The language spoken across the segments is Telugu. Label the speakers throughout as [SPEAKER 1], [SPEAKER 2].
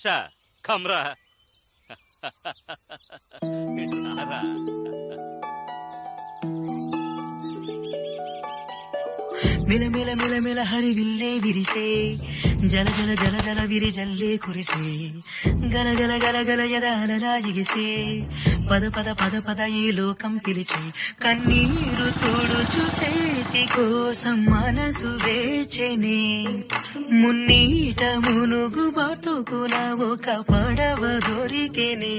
[SPEAKER 1] షా కమ్రా రారా.
[SPEAKER 2] మిల మిల మిల మిల హరివిల్లే విరిసే జల జల జల జల విరి జల్లే కురిసే గల గల గల గల ఎదాలలా ఎగిసే పద పద పద పద ఈ లోకం పిలిచే కన్నీరు తోడుచు చేతి కోసం మనసు వేచెనే మున్నీట మునుగు బతుకున ఒక పడవ దొరికెనే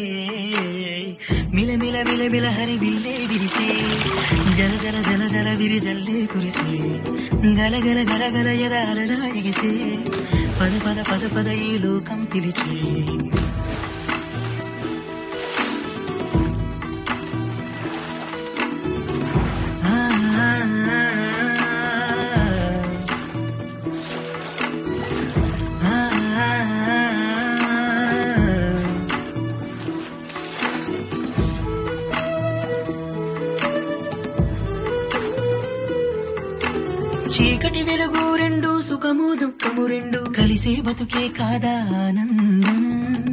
[SPEAKER 2] మిల మిల మిల మిల హరివిల్లే విరిసే జల జల జల జల విరి జల్లే కురిసే గల గల గల గల ఎదాలలా ఎగిసే పద పద పద పద ఈ లోకం పిలిచే చీకటి వెలుగు రెండు సుఖము దుఃఖము రెండు కలిసే బతుకే కాదా ఆనందం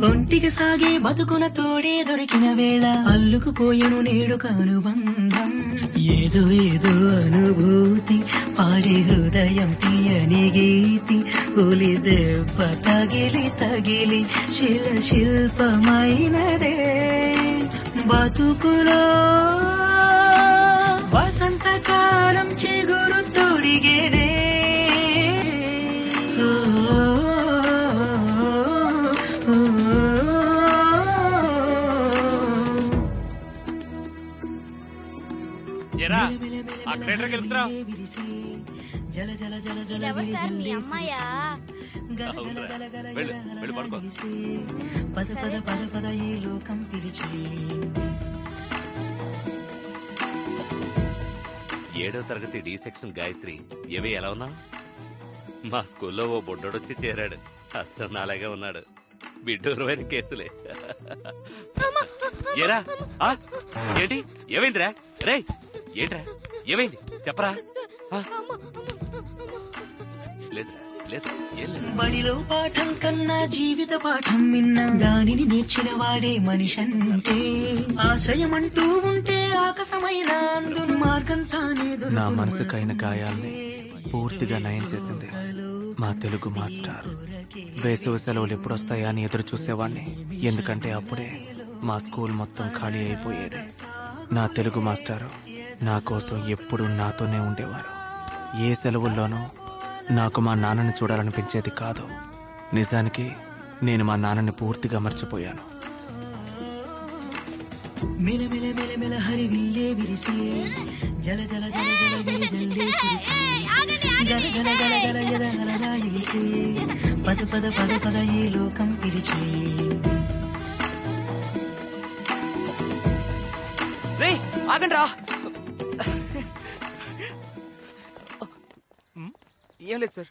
[SPEAKER 2] ఒంటికి సాగే బతుకున తోడే దొరికిన వేళ అల్లుకుపోయెను నేడుక అనుబంధం ఏదో ఏదో అనుభూతి పాడే హృదయం తీయని గీతి ఉలి దెబ్బ తగిలి తగిలి శిల శిల్పమైనదే బతుకులో వసంతకాలం చిగురు తొడిగేనే
[SPEAKER 1] ఏరా ఆ క్రేటర్ గెలుపుతురా.
[SPEAKER 2] జల జల జల జల
[SPEAKER 1] వెళ్ళి పడుకో.
[SPEAKER 2] పద పద పద పద ఈ లోకం పిలిచి
[SPEAKER 1] 7వ తరగతి డి సెక్షన్ గాయత్రి. ఏవే ఎలా ఉన్నా? మా స్కూల్లో ఓ బొడ్డొడొచ్చి చేరాడు. అచ్చం నాలాగే ఉన్నాడు. బిడ్డూరమైన కేసులే. ఏరా ఏంటి ఏమైందిరా? రే ఏంట్రా ఏమైంది చెప్పరా? లేదురా లేదు ఏం లేదు.
[SPEAKER 2] బడిలో పాఠం కన్నా జీవిత పాఠం విన్నా దానిని నేర్చిన వాడే మనిషంటే ఆశయమంటూ ఉంటే ఆకాశమైన అందును మార్గం తానే.
[SPEAKER 3] నా మనసుకైన గాయాల్ని పూర్తిగా నయం చేసింది మా తెలుగు మాస్టర్. వేసవి సెలవులు ఎప్పుడొస్తాయా అని ఎదురు చూసేవాడిని. ఎందుకంటే అప్పుడే మా స్కూల్ మొత్తం ఖాళీ అయిపోయేది. నా తెలుగు మాస్టారు నా కోసం ఎప్పుడూ నాతోనే ఉండేవారు. ఏ సెలవుల్లోనూ నాకు మా నాన్నని చూడాలనిపించేది కాదు. నిజానికి నేను మా నాన్నని పూర్తిగా మర్చిపోయాను.
[SPEAKER 2] మిల మిల మిల మిల హరివిల్లే విరిసే జల జల జల జల విరి జల్లే కురిసే గల గల గల గల ఎదగలలా ఎగిసే పద పద పద పద ఈ లోకం పిలిచే.
[SPEAKER 3] రే ఆగండి రా. ఏం లేదు సార్.